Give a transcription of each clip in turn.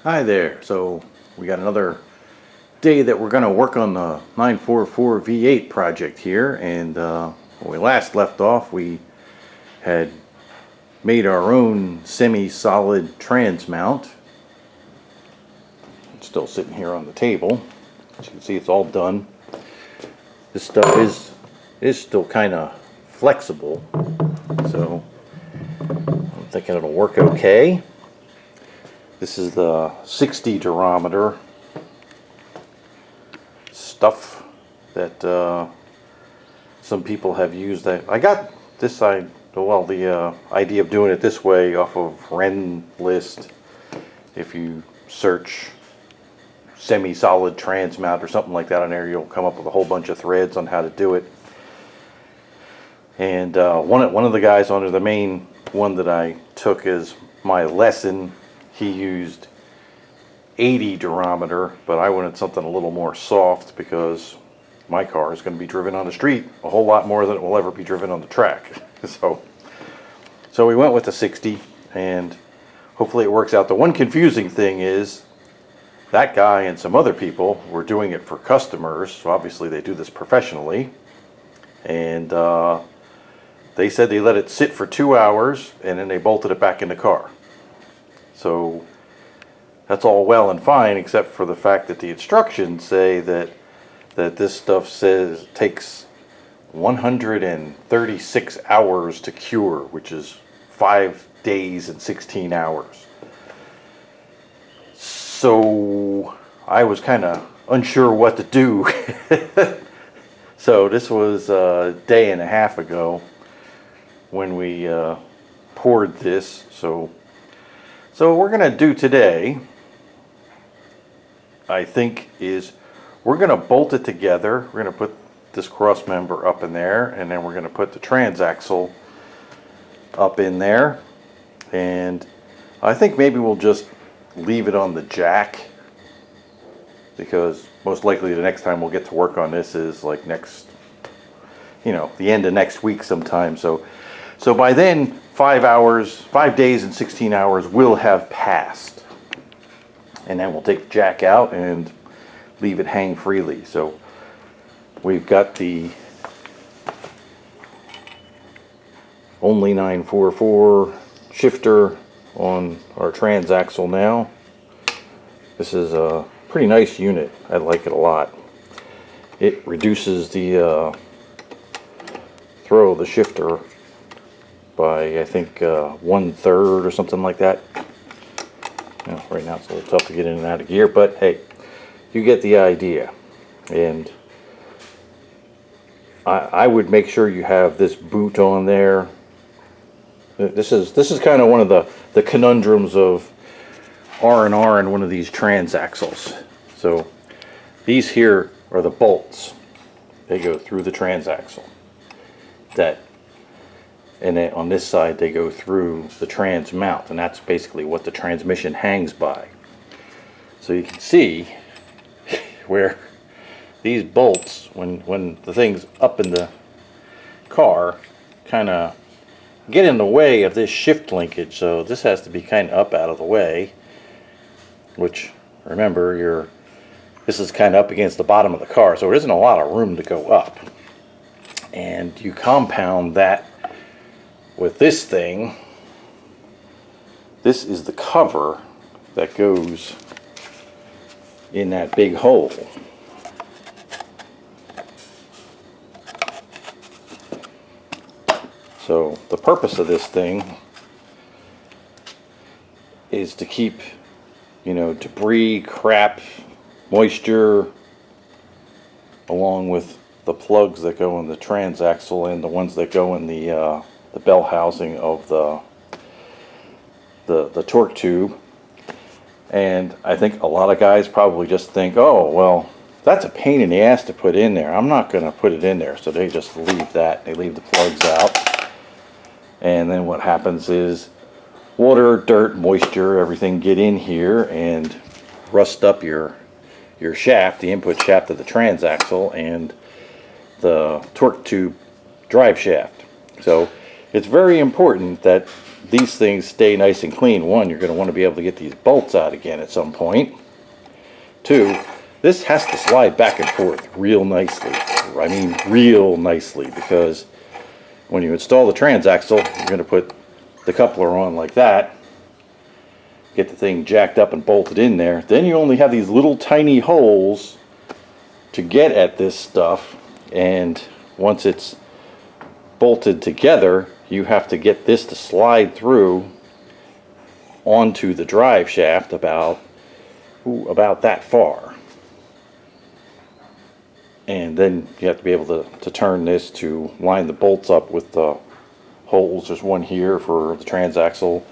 Hi there. So we got another day that we're going to work on the 944 V8 project here, and when we last left off we had made our own semi-solid trans mount. It's still sitting here on the table. As you can see, it's all done. This stuff is still kind of flexible, so I'm thinking it'll work okay. This is the 60 durometer stuff that some people have used. I got this the idea of doing it this way off of Ren List. If you search semi-solid trans mount or something like that on there, you'll come up with a whole bunch of threads on how to do it. And one of the guys under the main one that I took as my lesson, he used 80 durometer, but I wanted something a little more soft because my car is going to be driven on the street a whole lot more than it will ever be driven on the track. So we went with the 60, and hopefully it works out. The one confusing thing is that guy and some other people were doing it for customers, so obviously they do this professionally, and they said they let it sit for 2 hours and then they bolted it back in the car. So that's all well and fine, except for the fact that the instructions say that this stuff says it takes 136 hours to cure, which is 5 days and 16 hours. So I was kind of unsure what to do. So this was a day and a half ago when we poured this. So what we're going to do today, I think, is we're going to bolt it together. We're going to put this cross member up in there, and then we're going to put the transaxle up in there. And I think maybe we'll just leave it on the jack, because most likely the next time we'll get to work on this is like the end of next week sometime. So by then 5 days and 16 hours will have passed, and then we'll take the jack out and leave it hang freely. So we've got the only 944 shifter on our transaxle now. This is a pretty nice unit. I like it a lot. It reduces the throw of the shifter by, I think, 1/3 or something like that. Right now it's a little tough to get in and out of gear, but hey, you get the idea. And I would make sure you have this boot on there. This is kind of one of the conundrums of R&R in one of these transaxles. So these here are the bolts. They go through the transaxle. And then on this side they go through the trans mount, and that's basically what the transmission hangs by. So you can see where these bolts, when the thing's up in the car, kind of get in the way of this shift linkage. So this has to be kind of up out of the way, which, remember, this is kind of up against the bottom of the car, so there isn't a lot of room to go up. And you compound that with this thing. This is the cover that goes in that big hole. So the purpose of this thing is to keep, debris, crap, moisture, along with the plugs that go in the transaxle and the ones that go in the bell housing of the torque tube. And I think a lot of guys probably just think, oh, well, that's a pain in the ass to put in there, I'm not going to put it in there. So they just leave that. They leave the plugs out. And then what happens is water, dirt, moisture, everything get in here and rust up your shaft, the input shaft of the transaxle, and the torque tube drive shaft. So it's very important that these things stay nice and clean, one, you're going to want to be able to get these bolts out again at some point. Two, this has to slide back and forth real nicely. I mean real nicely, because when you install the transaxle, you're going to put the coupler on like that, get the thing jacked up and bolted in there. Then you only have these little tiny holes to get at this stuff, and once it's bolted together, you have to get this to slide through onto the drive shaft about that far. And then you have to be able to turn this to line the bolts up with the holes. There's one here for the transaxle,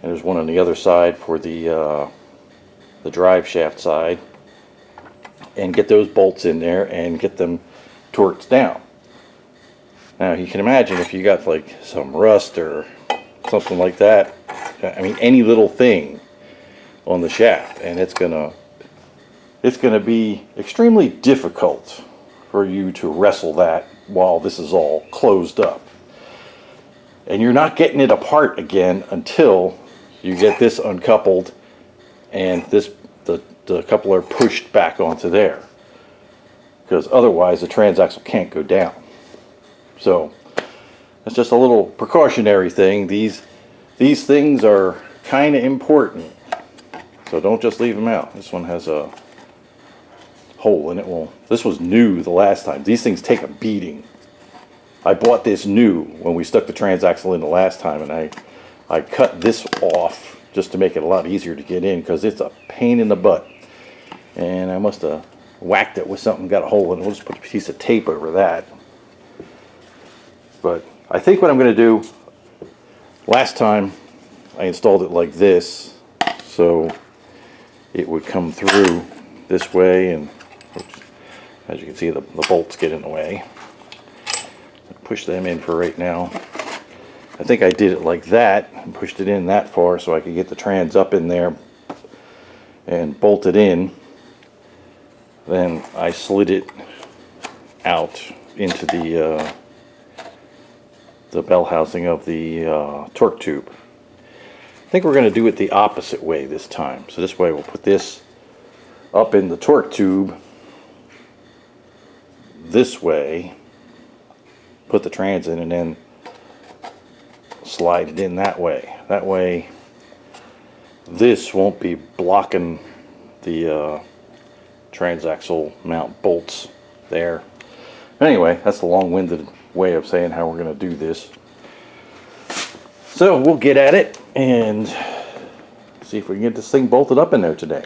and there's one on the other side for the drive shaft side. And get those bolts in there and get them torqued down. Now you can imagine if you got like some rust or something like that, I mean any little thing on the shaft, and it's gonna be extremely difficult for you to wrestle that while this is all closed up. And you're not getting it apart again until you get this uncoupled and the coupler pushed back onto there, because otherwise the transaxle can't go down. So that's just a little precautionary thing. These things are kind of important, so don't just leave them out. This one has a hole in it. Well, this was new the last time. These things take a beating. I bought this new when we stuck the transaxle in the last time, and I cut this off just to make it a lot easier to get in, because it's a pain in the butt. And I must have whacked it with something, got a hole in it. We'll just put a piece of tape over that. But I think what I'm going to do, last time I installed it like this, so it would come through this way, and as you can see the bolts get in the way. Push them in for right now. I think I did it like that and pushed it in that far so I could get the trans up in there and bolt it in. Then I slid it out into the bell housing of the torque tube. I think we're going to do it the opposite way this time. So this way we'll put this up in the torque tube this way, put the trans in, and then slide it in that way. That way this won't be blocking the transaxle mount bolts there. Anyway, that's the long-winded way of saying how we're going to do this. So we'll get at it and see if we can get this thing bolted up in there today.